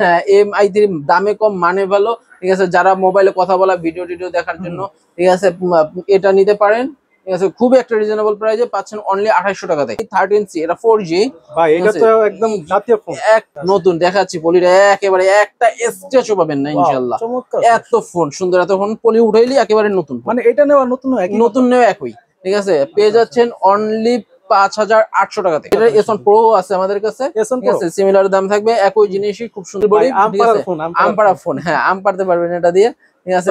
হ্যাঁ MI3 দামে কম মানে ভালো, ঠিক আছে। যারা মোবাইলে কথা বলা ভিডিও টিডিও দেখার জন্য, ঠিক আছে, এটা নিতে পারেন, ঠিক আছে। খুবই একটা রিজনেবল প্রাইসে পাচ্ছেন অনলি 2800 টাকাতে। 13C, এটা 4G ভাই, এটা তো একদম জাতীয় ফোন। এক নতুন দেখাচ্ছি, পলির একেবারে একটা স্ক্র্যাচও পাবেন না ইনশাআল্লাহ। এত ফোন সুন্দর, এত ফোন পলি উঠাইলি একেবারে নতুন, মানে এটা নেওয়া নতুন নতুন নেওয়া একই, ঠিক আছে। পেয়ে যাচ্ছেন অনলি 5800 টাকাতে। এটা S1 Pro আছে আমাদের কাছে, ঠিক আছে। সিমিলার দাম থাকবে, একই জিনিসই, খুব সুন্দর বডি, ঠিক আছে। আমপারা ফোন, হ্যাঁ আম পারতে পারবেন এটা দিয়ে, ঠিক আছে।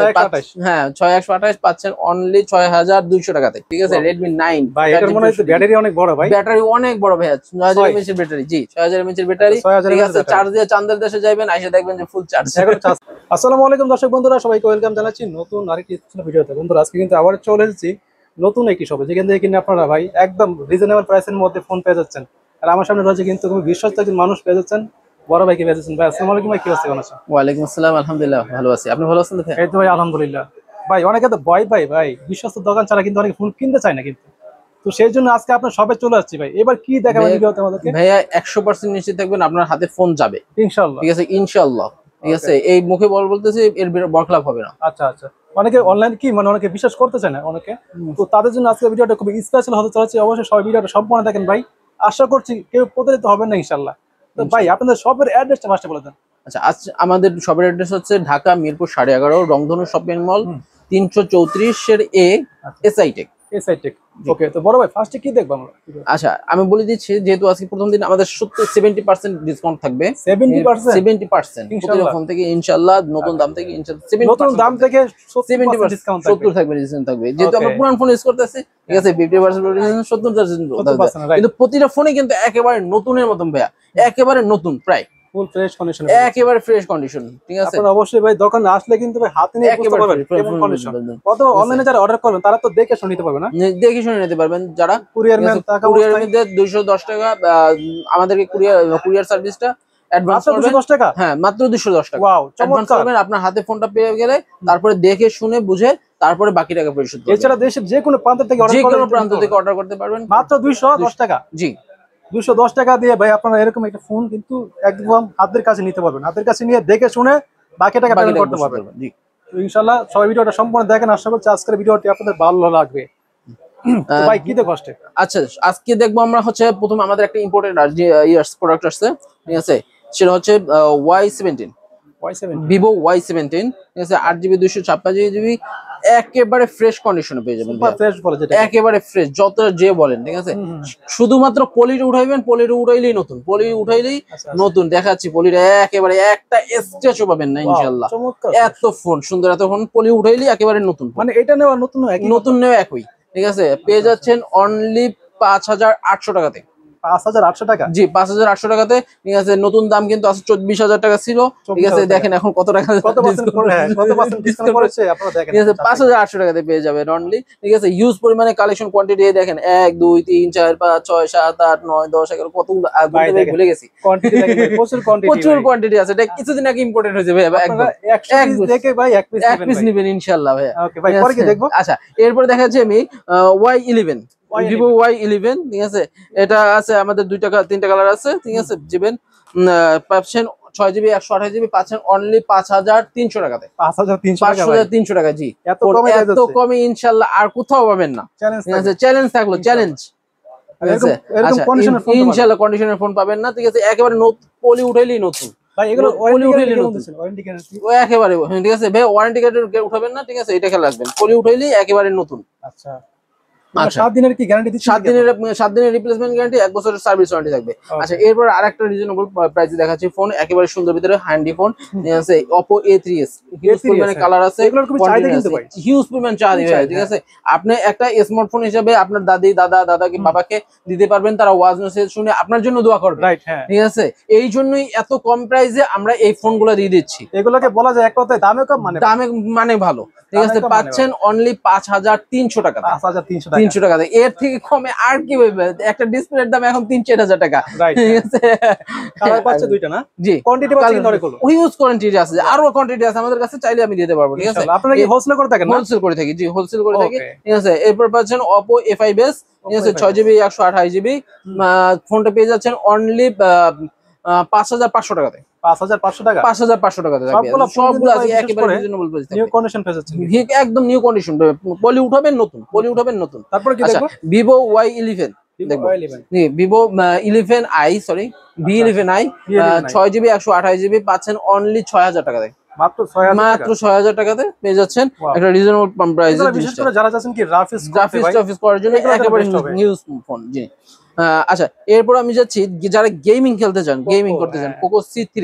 হ্যাঁ 6128 পাচ্ছেন অনলি 6200 টাকাতে, ঠিক আছে। Redmi 9 ভাই, এটার মনে হয় ব্যাটারি অনেক বড় ভাই। ব্যাটারি অনেক বড় ভাই, 6000 mAh এর ব্যাটারি। জি 6000 mAh এর ব্যাটারি, ঠিক আছে। চার্জ দিয়ে চান্দের দেশে যাবেন, এসে দেখবেন যে ফুল চার্জ। আসসালামু আলাইকুম দর্শক বন্ধুরা, সবাইকে ওয়েলকাম জানাচ্ছি নতুন আরেকটি ভিডিওতে। বন্ধুরা, আজকে কিন্তু আবার চলে এসেছি নতুন একটি শপে, যেখান থেকে কিনে আপনারা ভাই একদম রিজনেবল প্রাইসের মধ্যে ফোন পেয়ে যাচ্ছেন। আর আমার সামনে রয়েছে কিন্তু খুবই বিশ্বস্ত একজন মানুষ পেয়ে যাচ্ছেন, বড় ভাইকে পেয়ে যাচ্ছেন। ভাই আসসালামু আলাইকুম, ভাই কি অবস্থা? কেমন আছেন? ওয়ালাইকুম আসসালাম, আলহামদুলিল্লাহ ভালো আছি, আপনি ভালো আছেন? এই তো ভাই আলহামদুলিল্লাহ। ভাই অনেকে তো ভয় পায় ভাই, বিশ্বস্ত দোকান ছাড়া কিন্তু অনেকে ফোন কিনতে চায় না, কিন্তু তো সেই জন্য আজকে আপনার শপে চলে আসছি ভাই। এবার কি দেখাবেন ভিডিওতে আমাদেরকে? ভাইয়া 100% নিশ্চিত থাকবেন আপনার হাতে ফোন যাবে ইনশাআল্লাহ, ঠিক আছে, ইনশাআল্লাহ, ঠিক আছে। এই মুখে বলতেছি, এর বরখলাপ হবে না। আচ্ছা আচ্ছা। অনেকে অনলাইন কি মানে অনেকে বিশ্বাস করতে চায় না অনেকে, তো তাদের জন্য আজকে ভিডিওটা খুব স্পেশাল হতে চলেছে। অবশ্যই সবাই ভিডিওটা সম্পূর্ণ দেখেন ভাই, আশা করছি কেউ প্রতারিত হবেন না ইনশাআল্লাহ। তো ভাই আপনাদের শপের অ্যাড্রেসটা ফার্স্টে বলে দেন। আচ্ছা, আজ আমাদের শপের অ্যাড্রেস হচ্ছে ঢাকা মিরপুর 11.5 রংধনু শপিং মল 334 এ SI টেক। ওকে, তো বড় ভাই ফার্স্টে কি দেখব আমরা? আচ্ছা আমি বলে দিচ্ছি, যেহেতু আজকে প্রথম দিন আমাদের 70% ডিসকাউন্ট থাকবে। 70% প্রতিটা ফোন থেকে ইনশাআল্লাহ, নতুন দাম থেকে ইনশাআল্লাহ নতুন দাম থেকে 70% ডিসকাউন্ট থাকবে, ডিসকাউন্ট থাকবে। যেহেতু আমরা পুরান ফোন ইউজ করতেছি, ঠিক আছে, 50% 70%, কিন্তু প্রতিটা ফোনে কিন্তু একেবারে নতুনের মতন ভাইয়া, একেবারে নতুন, প্রায় ফুল ফ্রেশ কন্ডিশন, একেবারে ফ্রেশ কন্ডিশন, ঠিক আছে। আপনারা অবশ্যই ভাই দোকানে আসলে কিন্তু ভাই হাতে নিয়ে বুঝতে পারবেন কেমন কন্ডিশন। কত অনলাইনে যারা অর্ডার করবেন তারা তো দেখে শুনে নিতে পারবে না, দেখে শুনে নিতে পারবেন। যারা কুরিয়ার ম্যান, কুরিয়ার মধ্যে 210 টাকা আমাদেরকে কুরিয়ার সার্ভিসটা অ্যাডভান্স করবেন। 210 টাকা, হ্যাঁ মাত্র 210 টাকা অ্যাডভান্স করবেন। আপনার হাতে ফোনটা পেয়ে গেলে তারপরে দেখে শুনে বুঝে তারপরে বাকি টাকা পরিশোধ করবেন। এছাড়া দেশের যে কোনো প্রান্ত থেকে অর্ডার করতে পারবেন মাত্র 210 টাকা। জি 210 টাকা দিয়ে ভাই আপনারা এরকম একটা ফোন কিন্তু একদম হাতের কাছে নিতে পারবেন। হাতের কাছে নিয়ে দেখে শুনে বাকি টাকা পেমেন্ট করতে পারবেন। জি, তো ইনশাআল্লাহ সবাই ভিডিওটা সম্পূর্ণ দেখেন, আশা করছি আজকের ভিডিওটি আপনাদের ভালো লাগবে। তো ভাই কি দেখব আসছে? আচ্ছা আজকে দেখবো আমরা হচ্ছে প্রথম আমাদের একটা ইম্পোর্টেড ইয়ার্স প্রোডাক্ট আসছে, ঠিক আছে। সেটা হচ্ছে Y17, Vivo Y17, ঠিক আছে। 8GB 256GB, একেবারে ফ্রেশ কন্ডিশনে পেয়ে যাবেন, একেবারে ফ্রেশ, যত যে বলেন, ঠিক আছে। শুধুমাত্র পলিটা উঠাইবেন, পলিটা উঠাইলেই নতুন, পলি উঠাইলেই নতুন। দেখাচ্ছি পলির একেবারে একটা স্ক্র্যাচও পাবেন না ইনশাআল্লাহ। এত ফোন সুন্দর, এত ফোন পলি উঠাইলেই একেবারে নতুন, মানে এটা নেওয়া নতুন, নতুন নেওয়া একই, ঠিক আছে। পেয়ে যাচ্ছেন অনলি 5800 টাকাতে। 5800 টাকা? জি 5800 টাকাতে, ঠিক আছে। নতুন দাম কিন্তু আছে 24000 টাকা ছিল, ঠিক আছে। দেখেন এখন কত টাকা, কত পার্সেন্ট ডিসকাউন্ট করেছে আপনারা দেখেন, ঠিক আছে। 5800 টাকাতে পেয়ে যাবেন অনলি, ঠিক আছে। হিউজ পরিমাণে কালেকশন, কোয়ান্টিটি দেখেন 1 2 3 4 5 6 7 8 9 10 11 কত ভুলে গেছি। কোয়ান্টিটি দেখেন, প্রচুর কোয়ান্টিটি আছে। এটা কিছুদিন আগে ইম্পোর্টেড হয়েছে ভাই, একদম এক দেখে ভাই এক পিস নেবেন ইনশাআল্লাহ ভাই। ওকে ভাই, পরে কি দেখব? আচ্ছা এরপর দেখাচ্ছি আমি Y11, Vivo Y11, ঠিক আছে। এটা আছে আমাদের 3টা কালার আছে, ঠিক আছে। জিবেন পাচ্ছেন 6GB 128GB, পাচ্ছেন অনলি 5300 টাকাতে। 5300 টাকা, জি এত কমে ইনশাআল্লাহ আর কোথাও পাবেন না, ঠিক আছে। চ্যালেঞ্জ থাকলো, চ্যালেঞ্জ, ইনশাআল্লাহ কন্ডিশনের ফোন পাবেন না, ঠিক আছে। একেবারে পলি উঠাইলেই নতুন ভাই, এগুলো ওয়ারেন্টি গ্যারান্টি একেবারে, ঠিক আছে ভাই। ওয়ারেন্টি গ্যারান্টি উঠাবেন না, ঠিক আছে, এটা খেয়াল রাখবেন, পলি উঠাইলেই একেবারে নতুন। আচ্ছা 7 দিনের কি গ্যারান্টি দিচ্ছেন? 7 দিনের রিপ্লেসমেন্ট গ্যারান্টি, 1 বছরের সার্ভিস ওয়ারেন্টি থাকবে। আচ্ছা এরপর আরেকটা রিজনেবল প্রাইসে দেখাচ্ছি ফোন, একেবারে সুন্দর ভিতরে হ্যান্ডি ফোন, ঠিক আছে। Oppo A3s, হিউজ পরিমাণে কালার আছে, এগুলোর খুব চাহিদা কিন্তু ভাই, হিউজ পরিমাণ চাহিদা, ঠিক আছে। আপনি একটা স্মার্টফোন হিসেবে আপনার দাদাকে বাবাকে দিতে পারবেন, তারা ওয়াজ মেসেজ শুনে আপনার জন্য দোয়া করবে, রাইট? হ্যাঁ, ঠিক আছে। এই জন্যই এত কম প্রাইসে আমরা এই ফোনগুলো দিয়ে দিচ্ছি। এগুলোকে বলা যায় এক কথায় দামে কম, মানে ভালো, ঠিক আছে। পাচ্ছেন অনলি 5300 টাকা, 5300 টাকাতে। এর থেকে কমে আর কি হইবে? একটা ডিসপ্লের দাম এখন 3-4000 টাকা, ঠিক আছে। কালার পাচ্ছে দুইটা না? জি, কোয়ান্টিটি পাচ্ছে কিন্তু অনেকগুলো, হিউজ কোয়ান্টিটি আছে, আরো কোয়ান্টিটি আছে আমাদের কাছে, চাইলে আমি দিতে পারবো, ঠিক আছে। আপনারা কি হোলসেল করে থাকেন? হোলসেল করে থাকি, জি হোলসেল করে থাকি, ঠিক আছে। এরপর পাচ্ছেন Oppo A5s, ঠিক আছে। 6GB 128GB, ফোনটা পেয়ে যাচ্ছেন অনলি 5500 টাকাতে। 5500 টাকা 5500 টাকাতে থাকবে। সবগুলো আছে একেবারে রিজনেবল প্রাইস নিউ কন্ডিশন পেয়ে যাচ্ছেন একদম নিউ কন্ডিশন। পলি উঠাবেন নতুন, পলি উঠাবেন নতুন। তারপরে কি আচ্ছা দেখবো ভিভো Y11 দেখবো, Vivo 11i sorry V11i 6GB 128GB পাচ্ছেন অনলি 6000 টাকাতে। মাত্র 6000 টাকা, মাত্র 6000 টাকাতে পেয়ে যাচ্ছেন একটা রিজনেবল প্রাইসে। বিশেষ করে যারা চাচ্ছেন কি রাফিস গ্রাফিক্স করার জন্য একেবারে নিউ ফোন। জি আচ্ছা এরপর আমি যাচ্ছি যারা গেমিং খেলতে চান, গেমিং করতে চান, পোকো C3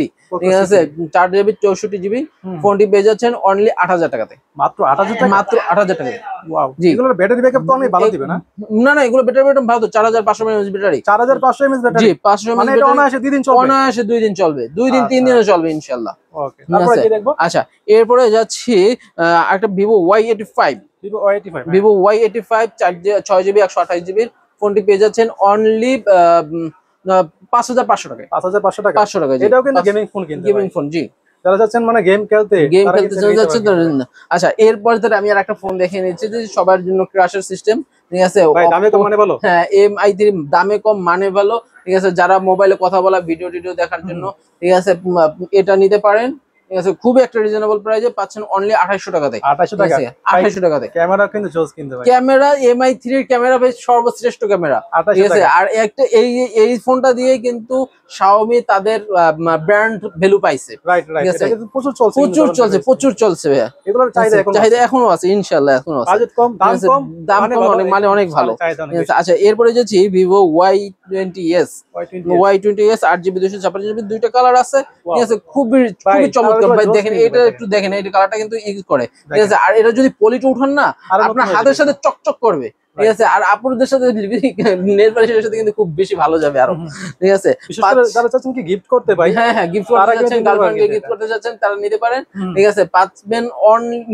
ঠিক আছে 4GB 64GB ফোনটি পেয়ে যাচ্ছেন অনলি 8000 টাকাতে। মাত্র 8000 টাকা, মাত্র 8000 টাকাতে। ওয়াও, জি এগুলোর ব্যাটারি ব্যাকআপ তো অনেক ভালো দিবে না? না না এগুলো ব্যাটারি ভালো তো 4500 mAh ব্যাটারি। 4500 mAh ব্যাটারি, জি 500 mAh মানে এটা অনায়াসে 2 দিন চলবে। অনায়াসে 2 দিন চলবে, 2 দিন 3 দিনও চলবে ইনশাআল্লাহ। ওকে তারপরে কি দেখবো? আচ্ছা এরপরে যাচ্ছি একটা Vivo Y85, Vivo Y85 6GB 128GB ফোনটি পেয়ে যাচ্ছেন অনলি 5500 টাকায়। 5500 টাকা, 500 টাকা। এটাও কিন্তু গেমিং ফোন, কিন্তু গেমিং ফোন। জি যারা যাচ্ছেন মানে গেম খেলতে যাচ্ছেন। আচ্ছা এরপরে তো আমি আর একটা ফোন দেখে নিচ্ছি যে সবার জন্য ক্রাশের সিস্টেম ঠিক আছে। ভাই দামে কম মানে ভালো, হ্যাঁ MI3 দামে কম মানে ভালো ঠিক আছে। যারা মোবাইলে কথা বলা ভিডিও টিডিও দেখার জন্য ঠিক আছে এটা নিতে পারেন ঠিক আছে। খুবই একটা রিজনেবল প্রাইসে পাচ্ছেন অনলি 2800 টাকাতে। 2800 টাকা, 2800 টাকাতে। ক্যামেরা কিন্তু জোস, কিন্তু ভাই ক্যামেরা MI3 এর ক্যামেরা ভাই সর্বশ্রেষ্ঠ ক্যামেরা ঠিক আছে। আর একটা এই ফোনটা দিয়ে কিন্তু Xiaomi তাদের ব্র্যান্ড ভ্যালু পাইছে। রাইট এটা কিন্তু প্রচুর চলছে ভাইয়া। এগুলোর চাহিদা এখনো আছে ইনশাআল্লাহ, এখনো আছে। বাজেট কম, দাম কম মানে অনেক ভালো। আচ্ছা এরপরে যাচ্ছি ভিভো Y20s 8GB 256GB দুইটা কালার আছে ঠিক আছে। খুবই চমৎকার ভাই। দেখেন এটা একটু দেখেন, এই কালারটা কিন্তু ইউজ করে ঠিক আছে। আর এটা যদি পলিটা উঠান না আপনার হাতের সাথে চকচক করবে ঠিক আছে। আর আপুদের সাথে নেল পলিশের সাথে কিন্তু খুব বেশি ভালো যাবে আরো ঠিক আছে। যারা চাচ্ছেন কি গিফট করতে ভাই, হ্যাঁ গিফট করতে যাচ্ছেন, গার্লফ্রেন্ডকে গিফট করতে যাচ্ছেন তারা নিতে পারেন ঠিক আছে। পাবেন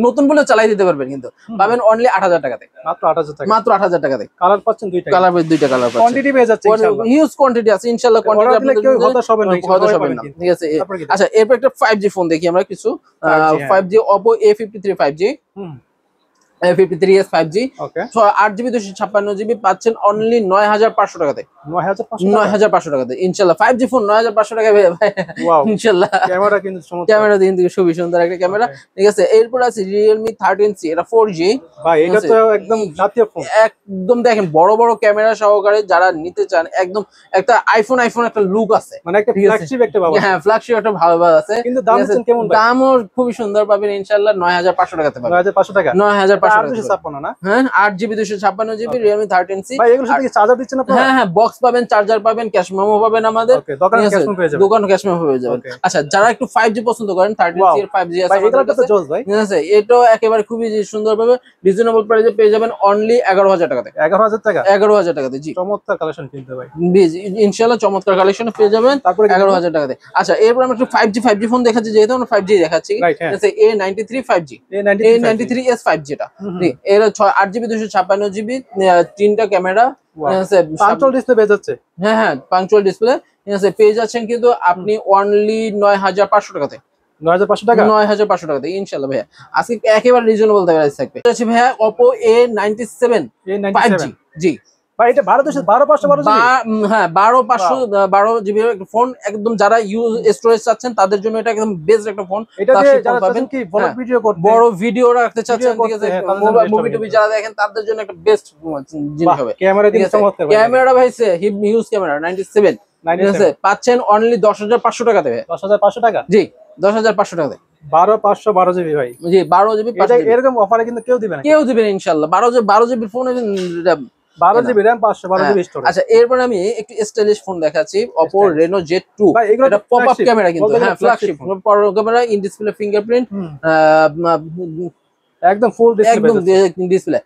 নতুন বলে চালাই দিতে পারবেন, কিন্তু পাবেন অনলি 8000 টাকাতে। মাত্র 8000 টাকা, মাত্র 8000 টাকাতে। কালার পাচ্ছেন দুইটা, দুইটা কালার পাচ্ছেন। কোয়ান্টিটি পেয়ে যাচ্ছে ইনশাআল্লাহ, হিউজ কোয়ান্টিটি আছে ইনশাআল্লাহ। কোয়ান্টিটি আপনাদের কেউ হতাশ হবেন না, ঠিক আছে। আচ্ছা এরপর একটা 5G ফোন দেখি আমরা কিছু। 5G Oppo A53 5G, A53s 5G 8GB 256GB পাচ্ছেন অনলি 9500 টাকাতে। 9500 টাকাতে ইনশাআল্লাহ 5G ফোন 9500 টাকায় ইনশাআল্লাহ। ক্যামেরা কিন্তু চমৎকার, ক্যামেরা দিন থেকে খুবই সুন্দর একটা ক্যামেরা ঠিক আছে। এরপর আছে Realme 13C, এটা 4G ভাই, এটা তো একদম জাতীয় ফোন। একদম দেখেন বড় বড় ক্যামেরা সহকারে যারা নিতে চান, একদম একটা আইফোন একটা লুক আছে, মানে একটা ফ্ল্যাগশিপ একটা ভাব। হ্যাঁ ফ্ল্যাগশিপ একটা ভালো আছে। কিন্তু দাম কেমন ভাই? দামও খুবই সুন্দর পাবেন ইনশাআল্লাহ 9500 টাকাতে পাবেন। 9500 টাকা, 9500 256 না? হ্যাঁ 8GB 256GB Realme 13C। ভাই এগুলোর সাথে কি চার্জার দিচ্ছেন আপনারা? হ্যাঁ বক্স পাবেন, চার্জার পাবেন, ক্যাশ মেমো পাবেন আমাদের। ওকে, দোকানে ক্যাশ মেমো পেয়ে যাবেন। দোকানে ক্যাশ মেমো পেয়ে যাবেন। আচ্ছা যারা একটু 5G পছন্দ করেন 13C এর 5G আছে আমাদের কাছে ঠিক আছে। এটাও একেবারে খুবই সুন্দর ভাবে রিজনেবল প্রাইসে পেয়ে যাবেন অনলি 11000 টাকাতে। 11000 টাকা, 11000 টাকাতে। জি চমৎকার কালেকশন কিনতে ভাই, ইনশাআল্লাহ চমৎকার কালেকশন পেয়ে যাবেন 11000 টাকাতে। আচ্ছা এরপর আমরা একটু 5G ফোন দেখাচ্ছি, যেহেতু আমরা 5G দেখাচ্ছি ঠিক আছে। A93 5G, A93s 5G এটা এর 8GB 256GB তিনটা ক্যামেরা ঠিক আছে। পাঞ্চুয়াল ডিসপ্লে পেয়ে যাচ্ছে। হ্যাঁ পাঞ্চুয়াল ডিসপ্লে ঠিক আছে পেয়ে যাচ্ছেন কিন্তু আপনি অনলি 9500 টাকাতে। 9500 টাকা, 9500 টাকাতে ইনশাআল্লাহ ভাইয়া। আজকে একেবারে রিজনেবল প্রাইস থাকবে। আচ্ছা ভাইয়া Oppo A97 5G। জি ভাই এটা 12512 হ্যাঁ 12512GB একটা ফোন একদম। যারা স্টোরেজ চাচ্ছেন তাদের জন্য এটা একদম বেস্ট একটা ফোন। এটা দিয়ে যারা চাচ্ছেন কি বড় ভিডিও রাখতে চাচ্ছেন ঠিক আছে, মুভি টুভি যারা দেখেন তাদের জন্য একটা বেস্ট জিনিস হবে। ক্যামেরা কিন্তু চমৎকার, ক্যামেরা ভাই হিউজ ক্যামেরা 97 ঠিক আছে পাচ্ছেন অনলি 10500 টাকাতে। 10500 টাকা, জি 10500 টাকাতে 12512GB ভাই। জি 12GB এরকম অফারে কিন্তু কেউ দিবে না, কেউ দিবে না ইনশাআল্লাহ। 12GB phone 12GB RAM 512GB storage. আচ্ছা এরপর আমি একটু স্টাইলিশ ফোন দেখাচ্ছি Oppo Reno Z2। এটা পপ আপ ক্যামেরা কিন্তু, হ্যাঁ flagship camera, in display fingerprint একদম ফুল ডিসপ্লে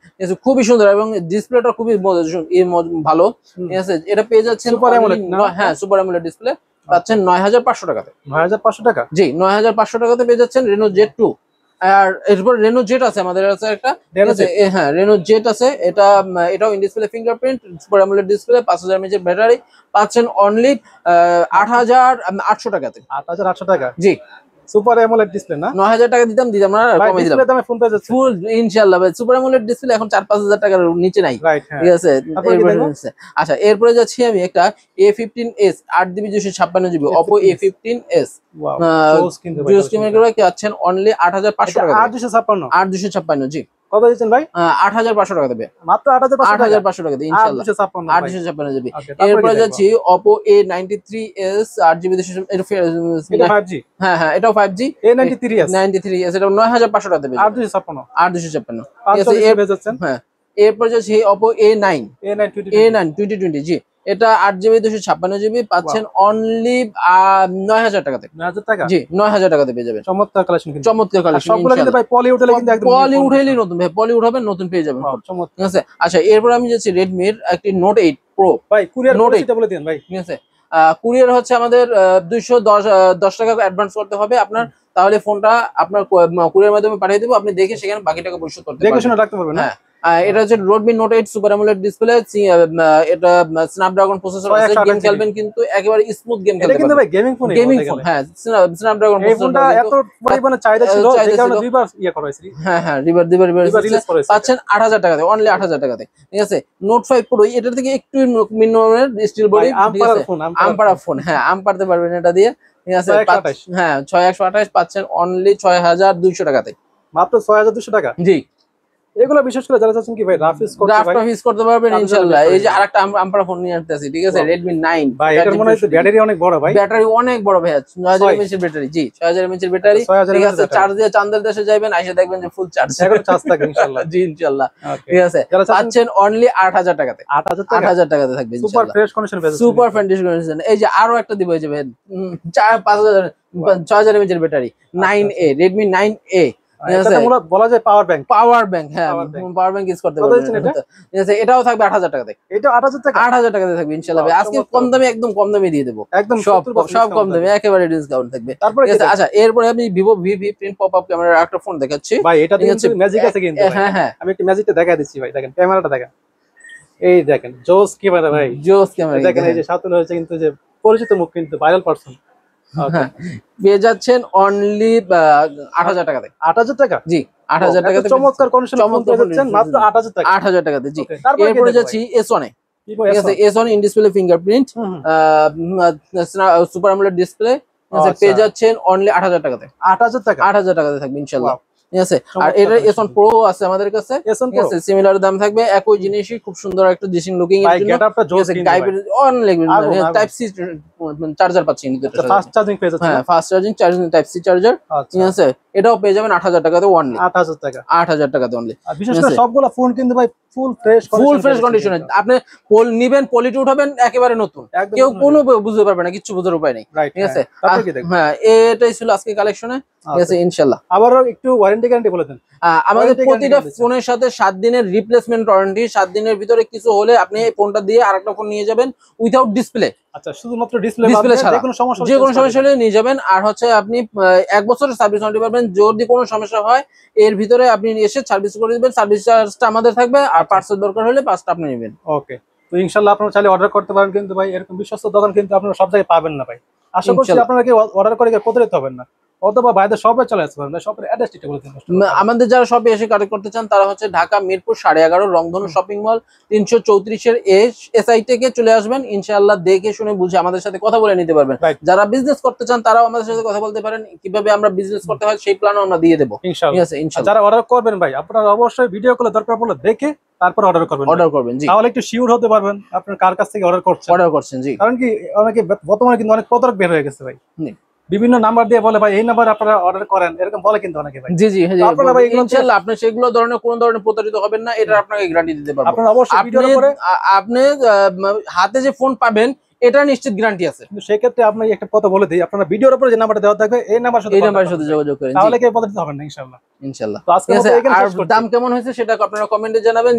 খুবই সুন্দর এবং ডিসপ্লেটা খুবই ভালো ঠিক আছে। এটা পেয়ে যাচ্ছেন সুপার অ্যামোলেড, হ্যাঁ সুপার অ্যামোলেড ডিসপ্লে পাচ্ছেন 9500 টাকাতে। 9500 টাকা, জি 9500 টাকাতে পেয়ে যাচ্ছেন Reno Z2। আর এরপর Reno Z আছে আমাদের কাছে একটা, হ্যাঁ Reno Z আছে। এটাও in display fingerprint, super AMOLED display, 5000 mAh battery পাচ্ছেন অনলি 8800 টাকাতে। 8800 টাকা, জি সুপার অ্যামোলেড ডিসপ্লে না 9000 টাকা দিতাম না, ভাই কমে দিলাম ডিসপ্লে দামে ফোন পেয়ে যাচ্ছে ফুল ইনশাআল্লাহ ভাই। সুপার অ্যামোলেড ডিসপ্লে এখন 4-5000 টাকার নিচে নাই, রাইট হ্যাঁ ঠিক আছে। তারপরে কি দেখবো? আচ্ছা এরপরে যাচ্ছি আমি একটা A15s 8GB 256GB Oppo A15s wow জোস কিন্তু ভাই জিও স্কিমের করে কি আছেন অনলি 8500 টাকা 8256 8256 জি কত দিচ্ছেন ভাই 8500 টাকা দেবে, মাত্র 8500 টাকা 8500 টাকা দেবে ইনশাআল্লাহ 8256 ভাই 8256 জিবি। ওকে তারপরে এরপরে কি যাচ্ছি Oppo A93s 8GB এটা 5G হ্যাঁ হ্যাঁ এটাও 5G A93s 93s এটা 9500 টাকা দেবে 8256 8256 ঠিক আছে। 540 পেয়ে যাচ্ছেন হ্যাঁ এরপর যাচ্ছি Oppo A9 A9 2020 জি এটা 8GB 256GB পাচ্ছেন অনলি 9000 টাকাতে 9000 টাকা জি 9000 টাকাতে পেয়ে যাবেন। চমৎকার কালেকশন কিন্তু চমৎকার কালেকশন সবগুলো কিন্তু ভাই পলি উঠলে কিন্তু একদম পলি উঠাইলে নতুন ভাই, পলি উঠাবেন নতুন পেয়ে যাবেন, চমৎকার ঠিক আছে। আচ্ছা এরপর আমি যাচ্ছি Redmi এর একটি Note 8 Pro, ভাই কুরিয়ার Note পলিসিটা বলে দিন ভাই ঠিক আছে। কুরিয়ার হচ্ছে আমাদের 210 টাকা অ্যাডভান্স করতে হবে আপনার, তাহলে ফোনটা আপনার কুরিয়ার মাধ্যমে পাঠিয়ে দেবো, আপনি দেখে সেখানে বাকি টাকা পরিশোধ করতে দেখে পারবেন। শুনে রাখতে পারবেন না হ্যাঁ এটা হচ্ছে Redmi Note 8 super AMOLED display, এটা স্ন্যাপড্রাগন প্রসেসর আছে, 128 গেম খেলবেন কিন্তু একেবারে স্মুথ গেম এটা খেলতে কিন্তু পারবেন। ভাই গেমিং ফোন গেমিং ফোন হ্যাঁ স্ন্যাপড্রাগন এই ফোনটা এত পরিমাণে চাহিদা ছিল চাহিদা যে কারণে ছিল। দুইবার করা হয়েছিল হ্যাঁ হ্যাঁ রিভার রিলিজ করা হয়েছে পাচ্ছেন 8000 টাকাতে, অনলি 8000 টাকাতে, ঠিক আছে। Note 5 Pro এটার থেকে একটু নিম্নমানের স্টিল বডি, ঠিক আছে, আমপারা ফোন হ্যাঁ আম পারতে পারবেন এটা দিয়ে, ঠিক আছে। 6128 হ্যাঁ 6128 পাচ্ছেন অনলি 6200 টাকাতে মাত্র 6200 টাকা জি। এগুলো বিশেষ করে যারা চাচ্ছেন কি ভাই রাফিস করতে গ্রাফট ভাই অফিস করতে পারবেন তাদের জন্য ইনশাআল্লাহ। best এই যে হবে। আরেকটা আমপারা ফোন নিয়ে আসতেছি, ঠিক আছে, Redmi 9 ভাই এটার মনে হয় ব্যাটারি অনেক বড় ভাই ব্যাটারি অনেক বড় ভাই, 6000 mAh এর ব্যাটারি জি 6000 mAh এর ব্যাটারি, 6000 ঠিক আছে। mAh চার্জ দিয়ে চান্দের দেশে যাবেন আইসা দেখবেন যে ফুল চার্জ এখন চার্জ থাকে ইনশাআল্লাহ জি ইনশাআল্লাহ, ওকে ঠিক আছে। যারা চাচ্ছেন পাচ্ছেন অনলি 8000 টাকাতে 8000 টাকা 8000 টাকাতে থাকবে সুপার ইনশাআল্লাহ, ফ্রেশ কন্ডিশন পেয়ে সুপার ফ্যান্টাসি কন্ডিশন। এই যে আরো একটা দিব, এই যে 5000 6000 mAh এর ব্যাটারি 9A Redmi 9A, এটা মূলত বলা যায় পাওয়ার ব্যাংক পাওয়ার ব্যাংক, হ্যাঁ Power bank। Power bank use করতে কত পারবেন দিচ্ছেন এটা? ঠিক আছে। এটাও থাকবে 8000 টাকাতে, এটা 8000 টাকা 8000 টাকাতে থাকবে ইনশাআল্লাহ ভাই। Wow, আজকে চমৎকার। কম দামে একদম কম দামে দিয়ে দেবো, একদম সব 70% সব কম discount দামে থাকবে। একেবারে ডিসকাউন্ট থাকবে, তারপরে ঠিক কি আছে। দেখবো? আচ্ছা এরপরে আমি Vivo V15 পপ-আপ ক্যামেরার একটা ফোন দেখাচ্ছি, ভাই এটা ঠিক আছে। কিন্তু ম্যাজিক আছে কিন্তু ভাই। হ্যাঁ হ্যাঁ আমি একটু ম্যাজিকটা দেখাই দিচ্ছি ভাই দেখেন ক্যামেরাটা দেখেন এই দেখেন জোস ক্যামেরা ভাই জোস ক্যামেরা দেখেন এই যে সাতুল হয়েছে কিন্তু যে পরিচিত মুখ কিন্তু ভাইরাল পারসন হ্যাঁ পেয়ে যাচ্ছেন অনলি 8000 টাকাতে 8000 টাকা জি 8000 এত টাকাতে চমৎকার কন্ডিশন ফোন চমৎকার পেয়ে যাচ্ছেন মাত্র 8000 টাকা 8000 টাকাতে জি। Okay, তারপরে কি এরপরে দেখবো যাচ্ছি S1 এ, কি ভাই ঠিক আছে। S1 in display fingerprint super AMOLED display, ঠিক আছে, আচ্ছা। পেয়ে যাচ্ছেন অনলি 8000 টাকাতে 8000 টাকা 8000 টাকাতে থাকবে ইনশাআল্লাহ, ঠিক আছে। আর চমৎকার এটা collection। S1 Pro আছে আমাদের কাছে, S1 ঠিক আছে, সিমিলার দাম থাকবে, একই জিনিসই খুব সুন্দর একটা ডিসিং লুকিং এর ভাই জন্য, গেটআপটা ঠিক জোস আছে। কিন্তু ভাই গাইবের অনেক আগুন, আগুন। টাইপ সি চার্জার পাচ্ছি কিন্তু এটার সাথে। ফাস্ট চার্জিং পেয়ে যাচ্ছেন হ্যাঁ fast charging type C charger, ঠিক আচ্ছা আছে। এটাও পেয়ে যাবেন 8000 টাকাতে অনলি 8000 টাকা 8000 টাকাতে অনলি, আর বিশেষ করে সবগুলা ফোন কিন্তু ভাই ফুল ফ্রেশ ফুল ফ্রেশ কন্ডিশনে। আপনি নিবেন পলিটি উঠাবেন একেবারে নতুন, একদম কেউ নতুন কোনো বুঝতে পারবে না, কিচ্ছু বোঝার উপায় নেই, রাইট ঠিক আছে। তারপরে কি দেখবো হ্যাঁ এটাই ছিল আজকে কালেকশনে, ঠিক আছে ইনশাআল্লাহ। আবারও একটু ওয়ারেন্টি গ্যারান্টি বলে দেন আমাদের Warranty প্রতিটা guarantee ফোনের সাথে 7 দিনের রিপ্লেসমেন্ট ওয়ারেন্টি, 7 দিনের ভিতরে কিছু হলে আপনি এই ফোনটা দিয়ে আরেকটা ফোন নিয়ে যাবেন উইথাউট ডিসপ্লে, আচ্ছা শুধুমাত্র ডিসপ্লে ডিসপ্লে ছাড়া যে কোনো সমস্যা যে কোনো সমস্যা হলে নিয়ে যাবেন। আর হচ্ছে আপনি 1 বছরের সার্ভিস ওয়ারেন্টি পাবেন, যদি কোনো সমস্যা হয় এর ভিতরে আপনি এসে সার্ভিস করে দিবেন, সার্ভিস চার্জটা আমাদের থাকবে, আর পার্সেল দরকার হলে পাঁচটা আপনি নেবেন। ওকে তো ইনশাআল্লাহ আপনারা চাইলে অর্ডার করতে পারেন কিন্তু ভাই এরকম বিশ্বস্ত দোকান কিন্তু আপনারা সব জায়গায় পাবেন না ভাই। আশা করছি ইনশাআল্লাহ। আপনারা কি অর্ডার করে প্রতারিত হবেন না, অথবা বাইরে শপে চলে আসতে পারেন, শপের অ্যাড্রেসটা বলে দিন আমাদের যারা শপে এসে কালেক্ট করতে চান তারা হচ্ছে ঢাকা মিরপুর 11.5 রংধনু শপিং মল 334 এর এসআই থেকে চলে আসবেন, ইনশাআল্লাহ দেখে শুনে বুঝে আমাদের সাথে কথা বলে নিতে পারবেন। Right. যারা বিজনেস করতে চান তারাও আমাদের সাথে কথা বলতে পারেন, কিভাবে আমরা বিজনেস করতে হয় সেই প্ল্যানও আমরা দিয়ে দেবো, ঠিক ইনশাআল্লাহ। আছে ইনশাআল্লাহ। যারা অর্ডার করবেন ভাই আপনারা অবশ্যই ভিডিও কলে দরকার পড়লে দেখে তারপর অর্ডার করবেন অর্ডার করবেন জি, তাহলে একটু শিওর হতে পারবেন আপনার কার কাছ থেকে অর্ডার করছেন। অর্ডার করছেন জি। কারণ কি অনেকে বর্তমানে কিন্তু অনেক প্রতারক বের হয়ে গেছে ভাই, জি। বিভিন্ন নাম্বার দিয়ে বলে ভাই এই নাম্বার আপনারা অর্ডার করেন এরকম বলে কিন্তু অনেকে ভাই। জি জি তো আপনারা ভাই এগুলো ইনশাআল্লাহ আপনি সেগুলো ধরনের কোন ধরনের প্রতারিত হবেন না, এটা আপনাকে গ্যারান্টি দিতে পারবো। আপনারা অবশ্যই আপনি ভিডিওর পরে আপনি হাতে যে ফোন পাবেন এটা নিশ্চিত গ্যারান্টি আছে, কিন্তু সেক্ষেত্রে আপনাকে একটা কথা বলে দিই আপনারা ভিডিওর উপরে যে নাম্বারটা দেওয়া থাকবে এই নাম্বার সাথে এই নাম্বারের সাথে যোগাযোগ করেন, তাহলে কেউ প্রতারিত হবেন না ইনশাআল্লাহ। ইনশাআল্লাহ। তো আজকে ঠিক আছে, এখানে আর শেষ করছি। দাম কেমন হয়েছে সেটা আপনারা কমেন্টে জানাবেন,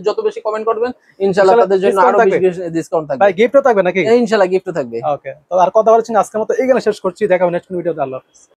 যত বেশি কমেন্ট করবেন ইনশাআল্লাহ তাদের জন্য discount আরো থাকবে। বেশি ডিসকাউন্ট থাকবে, ভাই গিফটও থাকবে নাকি? ইনশাআল্লাহ গিফট থাকবে। ওকে তো আর কথা বলছি না আজকের মতো এখানে শেষ করছি, দেখা হবে নেক্সট ভিডিওতে। আল্লাহ হাফেজ।